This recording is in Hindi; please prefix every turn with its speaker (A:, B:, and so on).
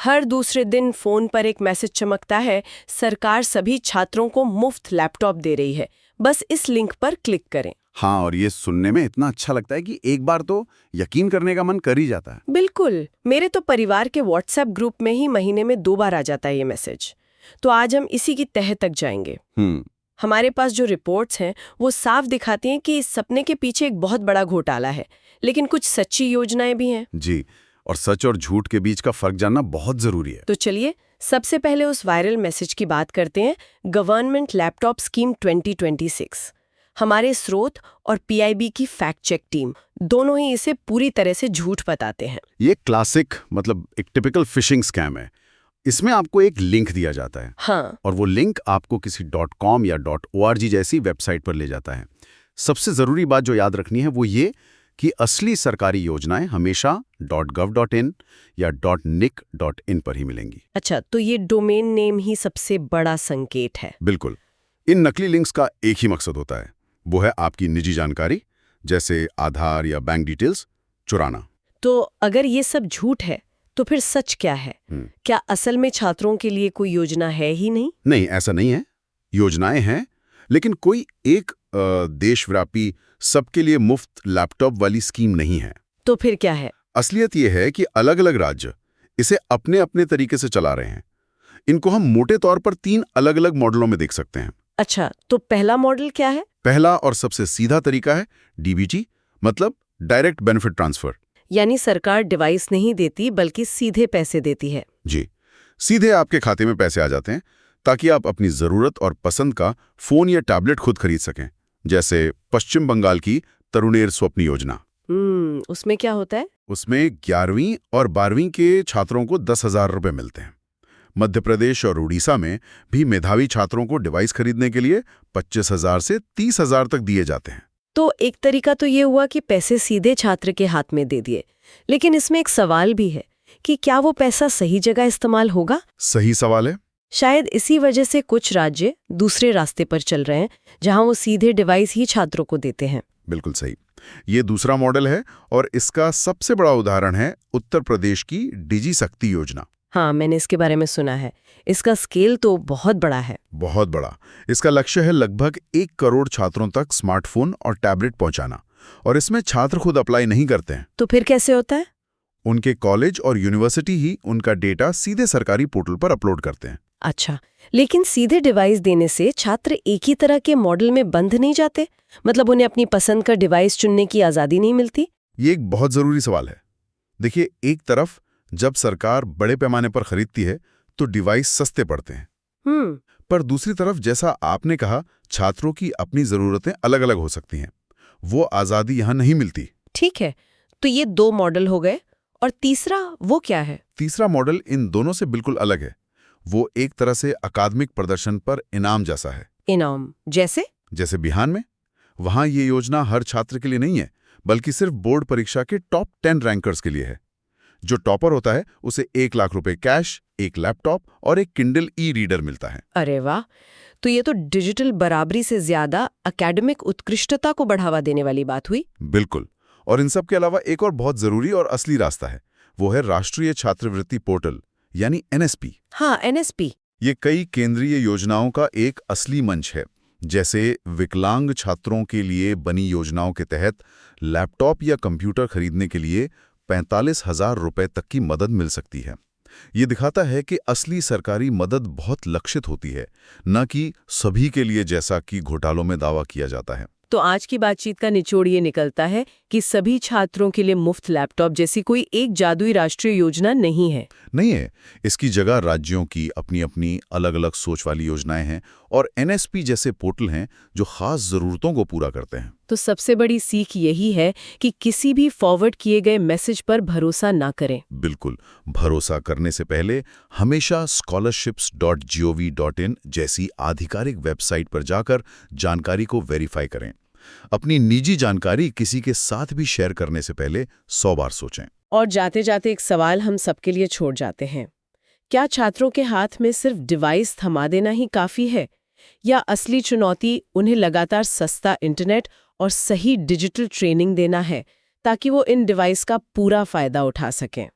A: हर दूसरे दिन फोन पर एक मैसेज चमकता है, सरकार सभी छात्रों को मुफ्त लैपटॉप दे रही है, बस इस लिंक पर क्लिक करें।
B: हाँ, और ये सुनने में इतना अच्छा लगता है कि एक बार तो यकीन करने का मन कर ही जाता है।
A: बिल्कुल, मेरे तो परिवार के व्हाट्सएप ग्रुप में ही महीने में 2 बार आ जाता है ये मैसेज। तो आज हम इसी की तह तक जाएंगे। हमारे पास जो रिपोर्ट्स हैं वो साफ दिखाती हैं कि इस सपने के पीछे एक बहुत बड़ा घोटाला है, लेकिन कुछ सच्ची योजनाएं भी हैं।
B: जी, और सच और झूठ के बीच का फर्क जानना बहुत जरूरी है।
A: तो चलिए सबसे पहले उस वायरल मैसेज की बात करते हैं, गवर्नमेंट लैपटॉप स्कीम 2026। हमारे स्रोत और पीआईबी की फैक्ट चेक टीम दोनों ही इसे पूरी तरह से झूठ बताते हैं।
B: ये क्लासिक मतलब एक टिपिकल फिशिंग स्कैम है। इसमें आपको एक लिंक दिया जाता है।
A: हाँ,
B: और वो लिंक आपको किसी .com या .org जैसी वेबसाइट पर ले जाता है। सबसे ज़रूरी बात जो याद रखनी है वो ये कि असली सरकारी योजनाएं हमेशा .gov.in या .nic.in पर ही मिलेंगी।
A: अच्छा, तो ये डोमेन नेम ही सबसे बड़ा संकेत है।
B: बिल्कुल। इन नकली लिंक्स का एक ही मकसद होता है, वो है आपकी निजी जानकारी जैसे आधार या बैंक डिटेल्स चुराना।
A: तो अगर ये सब झूठ है तो फिर सच क्या है? क्या असल में छात्रों के लिए कोई योजना है ही नहीं?
B: नहीं, ऐसा नहीं है। योजनाएं हैं, लेकिन कोई एक देशव्यापी सबके लिए मुफ्त लैपटॉप वाली स्कीम नहीं है।
A: तो फिर क्या है?
B: असलियत यह है कि अलग अलग राज्य इसे अपने अपने तरीके से चला रहे हैं। इनको हम मोटे तौर पर 3 अलग अलग मॉडलों में देख सकते हैं।
A: अच्छा, तो पहला मॉडल क्या है?
B: पहला और सबसे सीधा तरीका है डीबीटी, मतलब डायरेक्ट बेनिफिट ट्रांसफर।
A: यानी सरकार डिवाइस नहीं देती बल्कि सीधे पैसे देती है।
B: जी, सीधे आपके खाते में पैसे आ जाते हैं ताकि आप अपनी जरूरत और पसंद का फोन या टैबलेट खुद खरीद सकें, जैसे पश्चिम बंगाल की तरुणेर स्वप्न योजना।
A: उसमें क्या होता है?
B: उसमें 11वीं और 12वीं के छात्रों को 10,000 रुपए मिलते हैं। मध्य प्रदेश और उड़ीसा में भी मेधावी छात्रों को डिवाइस खरीदने के लिए 25,000 से 30,000 तक दिए जाते हैं।
A: तो एक तरीका तो ये हुआ कि पैसे सीधे छात्र के हाथ में दे दिए, लेकिन इसमें एक सवाल भी है कि क्या वो पैसा सही जगह इस्तेमाल होगा?
B: सही सवाल है।
A: शायद इसी वजह से कुछ राज्य दूसरे रास्ते पर चल रहे हैं, जहां वो सीधे डिवाइस ही छात्रों को देते हैं।
B: बिल्कुल सही। ये दूसरा मॉडल है और इसका सबसे बड़ा उदाहरण है उत्तर प्रदेश की डिजी शक्ति योजना।
A: हाँ, मैंने इसके बारे में सुना है। इसका स्केल तो बहुत बड़ा है।
B: बहुत बड़ा। इसका लक्ष्य है लगभग 1 करोड़ छात्रों तक स्मार्टफोन और टैबलेट पहुंचाना, और इसमें छात्र खुद अप्लाई नहीं करते हैं।
A: तो फिर कैसे होता है?
B: उनके कॉलेज और यूनिवर्सिटी ही उनका डेटा सीधे सरकारी पोर्टल पर अपलोड करते हैं।
A: अच्छा, लेकिन सीधे डिवाइस देने से छात्र एक ही तरह के मॉडल में बंध नहीं जाते? मतलब उन्हें अपनी पसंद का डिवाइस चुनने की आज़ादी नहीं मिलती?
B: ये एक बहुत जरूरी सवाल है। देखिए, एक तरफ जब सरकार बड़े पैमाने पर खरीदती है तो डिवाइस सस्ते पड़ते हैं, पर दूसरी तरफ जैसा आपने कहा, छात्रों की अपनी जरूरतें अलग अलग हो सकती हैं। वो आज़ादी यहाँ नहीं मिलती।
A: ठीक है, तो ये 2 मॉडल हो गए, और तीसरा वो क्या है?
B: तीसरा मॉडल इन दोनों से बिल्कुल अलग है। वो एक तरह से अकादमिक प्रदर्शन पर इनाम जैसा है।
A: इनाम जैसे
B: बिहार में, वहां ये योजना हर छात्र के लिए नहीं है, बल्कि सिर्फ बोर्ड परीक्षा के टॉप 10 रैंकर्स के लिए है। जो टॉपर होता है उसे 1 लाख रुपए कैश, 1 लैपटॉप और एक किंडल ई रीडर मिलता है।
A: अरे वाह, तो ये तो डिजिटल बराबरी से ज्यादा एकेडमिक उत्कृष्टता को बढ़ावा देने वाली बात हुई।
B: बिल्कुल। और इन सब के अलावा एक और बहुत जरूरी और असली रास्ता है, वो है राष्ट्रीय छात्रवृत्ति पोर्टल यानी NSP।
A: हाँ, NSP।
B: ये कई केंद्रीय योजनाओं का एक असली मंच है। जैसे विकलांग छात्रों के लिए बनी योजनाओं के तहत लैपटॉप या कंप्यूटर खरीदने के लिए 45,000 रुपए तक की मदद मिल सकती है। ये दिखाता है कि असली सरकारी मदद बहुत लक्षित होती है, न कि सभी के लिए जैसा कि घोटालों में दावा किया जाता है।
A: तो आज की बातचीत का निचोड़ ये निकलता है कि सभी छात्रों के लिए मुफ्त लैपटॉप जैसी कोई एक जादुई राष्ट्रीय योजना नहीं है।
B: इसकी जगह राज्यों की अपनी अपनी अलग अलग सोच वाली योजनाएं हैं, और NSP जैसे पोर्टल हैं जो खास जरूरतों को पूरा करते हैं।
A: तो सबसे बड़ी सीख यही है कि किसी भी फॉरवर्ड किए गए मैसेज पर भरोसा ना करें।
B: बिल्कुल। भरोसा करने से पहले हमेशा scholarships.gov.in जैसी आधिकारिक वेबसाइट पर जाकर जानकारी को वेरीफाई करें। अपनी निजी जानकारी किसी के साथ भी शेयर करने से पहले 100 बार सोचें।
A: और जाते जाते एक सवाल हम सबके लिए छोड़ जाते हैं, क्या छात्रों के हाथ में सिर्फ डिवाइस थमा देना ही काफी है, या असली चुनौती उन्हें लगातार सस्ता इंटरनेट और सही डिजिटल ट्रेनिंग देना है ताकि वो इन डिवाइस का पूरा फायदा उठा सकें?